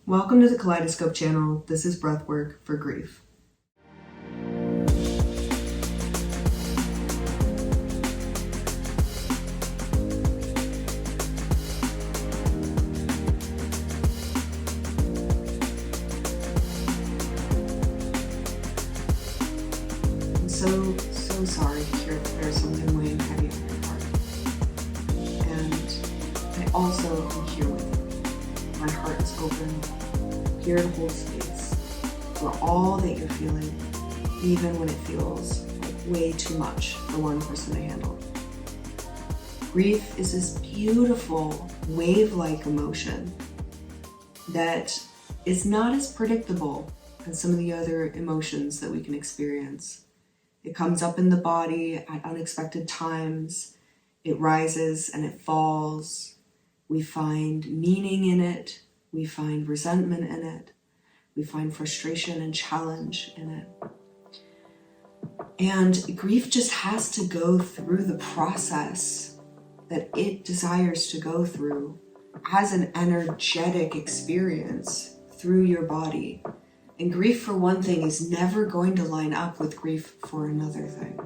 Welcome to the Kaleidoscope channel. This is Breathwork for Grief. I'm so sorry to hear that there's something weighing heavy on your heart. And I also am here with you. My heart is open, here to hold space for all that you're feeling, even when it feels like way too much for one person to handle. Grief is this beautiful wave-like emotion that is not as predictable as some of the other emotions that we can experience. It comes up in the body at unexpected times. It rises and it falls. We find meaning in it. We find resentment in it. We find frustration and challenge in it. And grief just has to go through the process that it desires to go through as an energetic experience through your body. And grief, for one thing, is never going to line up with grief for another thing.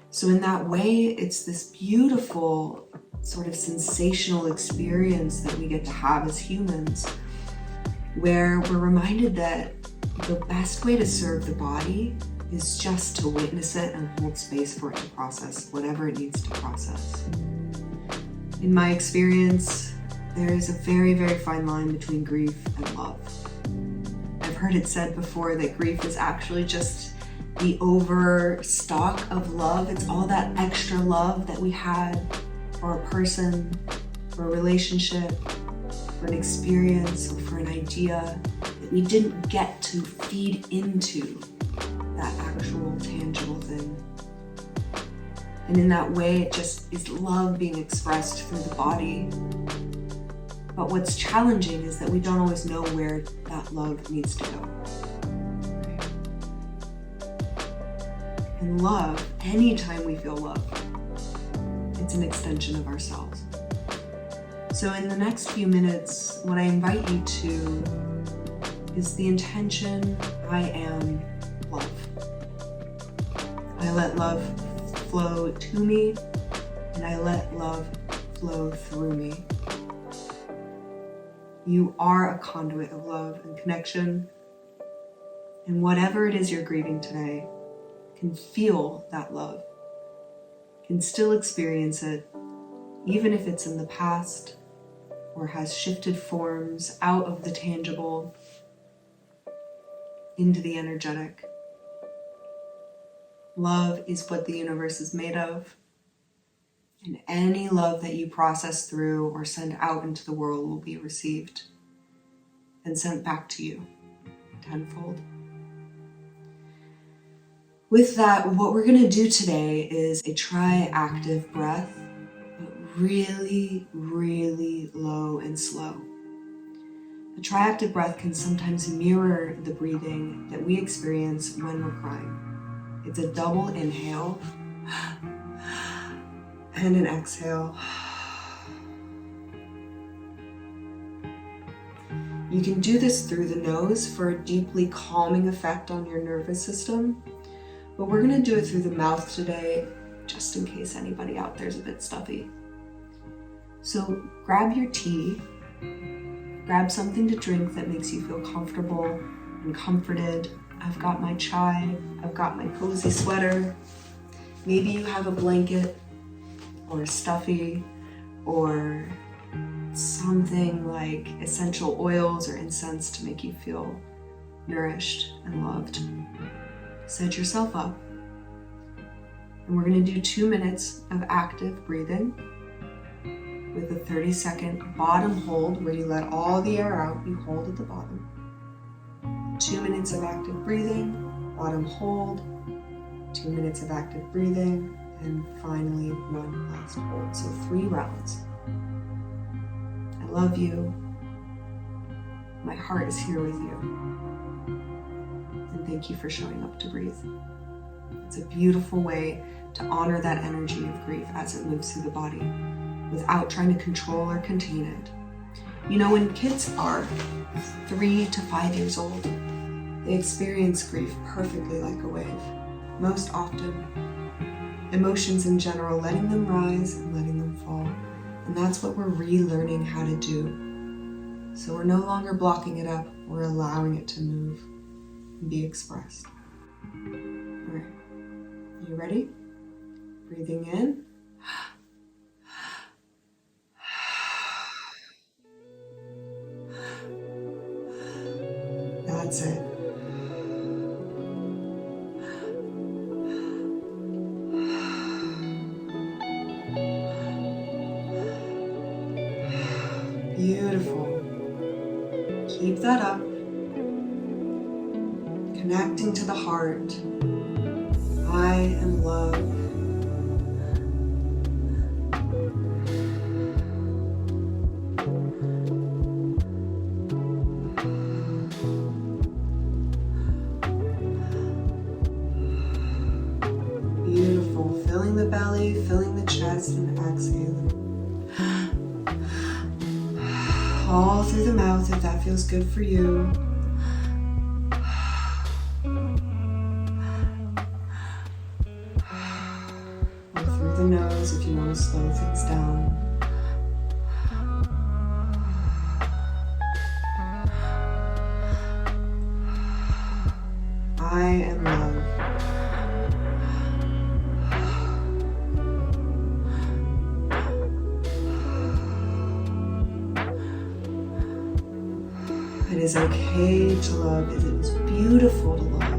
So in that way, it's this beautiful sort of sensational experience that we get to have as humans, where we're reminded that the best way to serve the body is just to witness it and hold space for it to process whatever it needs to process. In my experience, there is a very, very fine line between grief and love. I've heard it said before that grief is actually just the overstock of love. It's all that extra love that we had for a person, for a relationship, for an experience, or for an idea that we didn't get to feed into that actual tangible thing. And in that way, it just is love being expressed through the body. But what's challenging is that we don't always know where that love needs to go. And love, anytime we feel love, it's an extension of ourselves. So in the next few minutes, what I invite you to is the intention, I am love. I let love flow to me, and I let love flow through me. You are a conduit of love and connection, and whatever it is you're grieving today, can feel that love, can still experience it, even if it's in the past or has shifted forms out of the tangible into the energetic. Love is what the universe is made of, and any love that you process through or send out into the world will be received and sent back to you tenfold. With that, what we're going to do today is a tri-active breath, but really, really low and slow. A tri-active breath can sometimes mirror the breathing that we experience when we're crying. It's a double inhale and an exhale. You can do this through the nose for a deeply calming effect on your nervous system, but we're going to do it through the mouth today, just in case anybody out there is a bit stuffy. So grab your tea, grab something to drink that makes you feel comfortable and comforted. I've got my chai, I've got my cozy sweater. Maybe you have a blanket or a stuffy or something like essential oils or incense to make you feel nourished and loved. Set yourself up, and we're going to do 2 minutes of active breathing with a 30-second bottom hold where you let all the air out, you hold at the bottom. 2 minutes of active breathing, bottom hold, 2 minutes of active breathing, and finally one last hold. So 3 rounds. I love you. My heart is here with you. And thank you for showing up to breathe. It's a beautiful way to honor that energy of grief as it moves through the body without trying to control or contain it. You know, when kids are 3 to 5 years old, they experience grief perfectly like a wave. Most often, emotions in general, letting them rise and letting them fall. And that's what we're relearning how to do. So we're no longer blocking it up, we're allowing it to move and be expressed. All right, you ready? Breathing in. That's it. Beautiful. Keep that up. Connecting to the heart. I am love. Beautiful. Filling the belly, filling the chest, and exhaling. All through the mouth if that feels good for you. Or through the nose if you want to slow things down. I am love. It is okay to love. It is beautiful to love.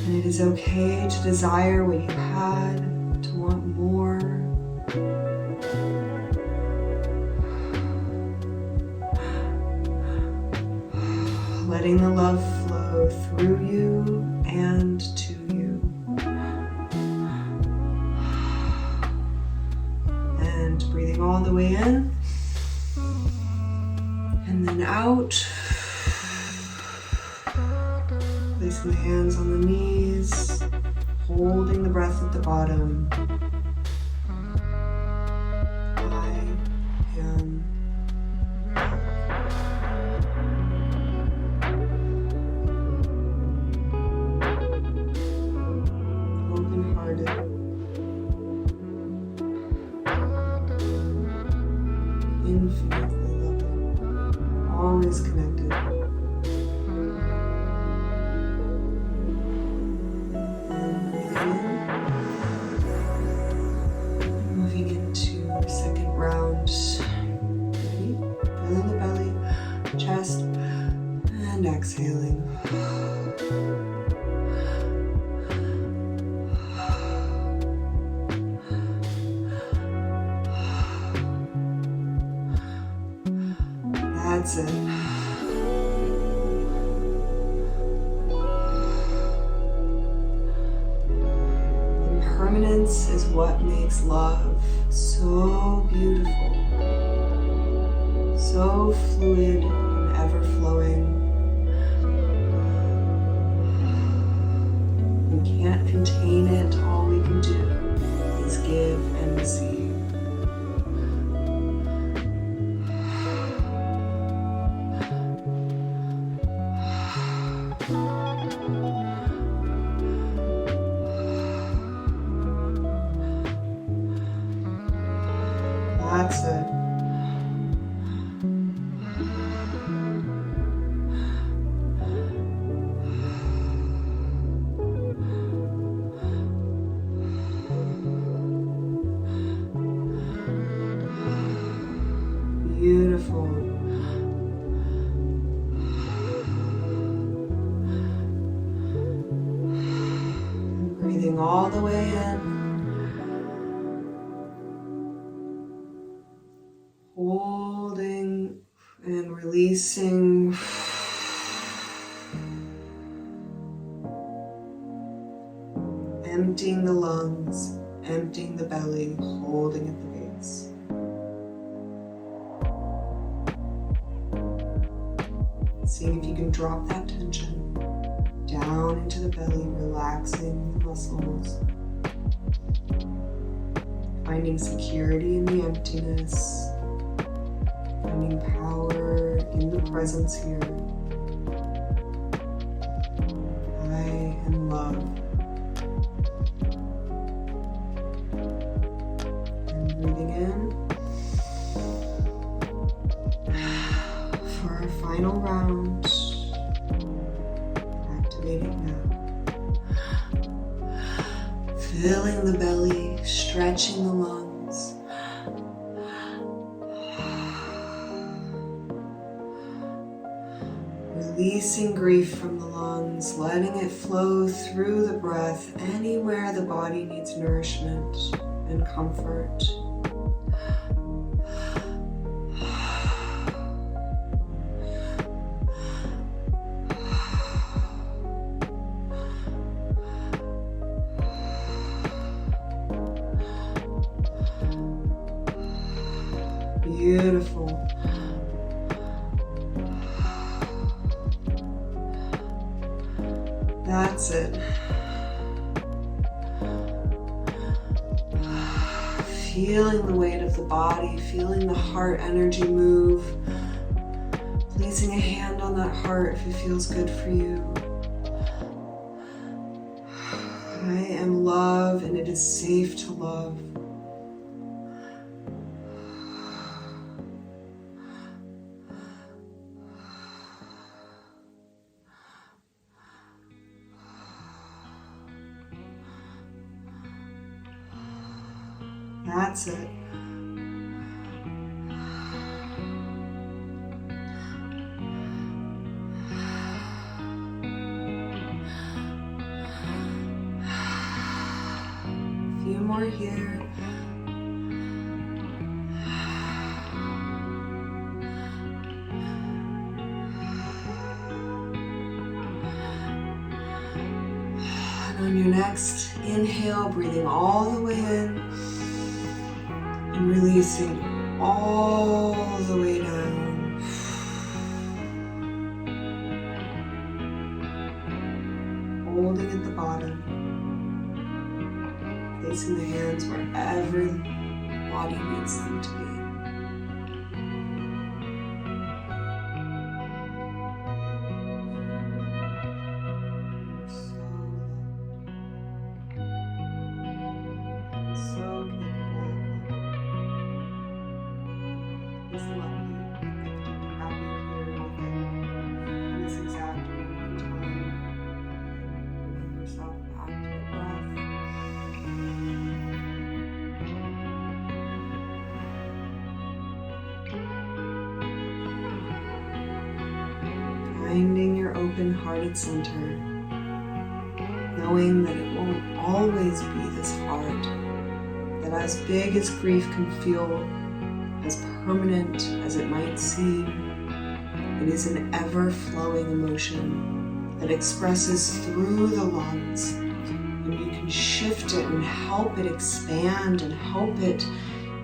And it is okay to desire what you had, to want more. Letting the love flow through you and to you. And breathing all the way in. And then out. Placing the hands on the knees. Holding the breath at the bottom. Infinitely loving, always connected. And breathing in, moving into our second round. Ready? Filling the belly, chest, and exhaling. That's it. Impermanence is what makes love so beautiful, so fluid and ever-flowing. We can't contain it. All we can do is give and receive. That's it. Beautiful. And breathing all the way in. Holding and releasing. Emptying the lungs, emptying the belly, holding at the base. Seeing if you can drop that tension down into the belly, relaxing the muscles. Finding security in the emptiness. Finding power in the presence here. I am love. And breathing in. For our final round. Activating now. Filling the belly, stretching the lungs. Releasing grief from the lungs, letting it flow through the breath anywhere the body needs nourishment and comfort. Beautiful. That's it. Feeling the weight of the body, feeling the heart energy move. Placing a hand on that heart if it feels good for you. I am love and it is safe to love. That's it. A few more here. And on your next inhale, breathing all the way in. And releasing all the way down. Holding at the bottom. Placing the hands wherever the body needs them to be. Finding your open-hearted center, knowing that it won't always be this hard, that as big as grief can feel, as permanent as it might seem, it is an ever-flowing emotion that expresses through the lungs, and you can shift it and help it expand and help it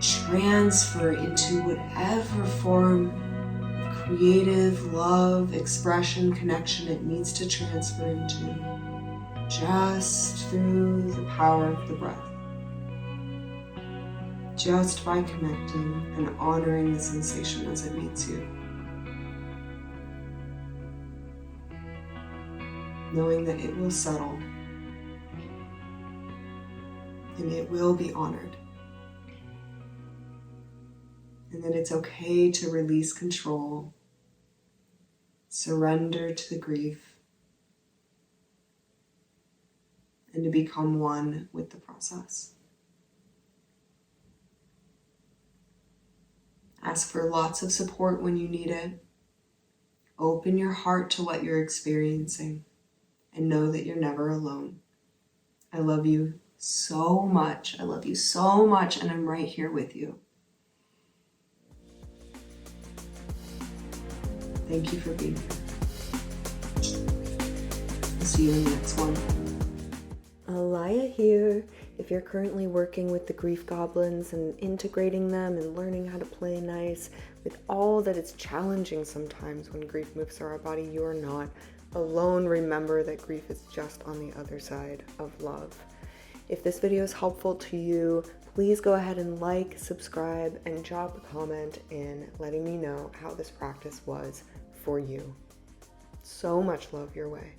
transfer into whatever form creative, love, expression, connection it needs to transfer into, just through the power of the breath. Just by connecting and honoring the sensation as it meets you. Knowing that it will settle and it will be honored. And that it's okay to release control, surrender to the grief, and to become one with the process. Ask for lots of support when you need it. Open your heart to what you're experiencing and know that you're never alone. I love you so much. I love you so much, and I'm right here with you. Thank you for being here. I'll see you in the next one. Alaya here. If you're currently working with the grief goblins and integrating them and learning how to play nice, with all that it's challenging sometimes when grief moves through our body, you are not alone. Remember that grief is just on the other side of love. If this video is helpful to you, please go ahead and like, subscribe, and drop a comment in letting me know how this practice was for you. So much love your way.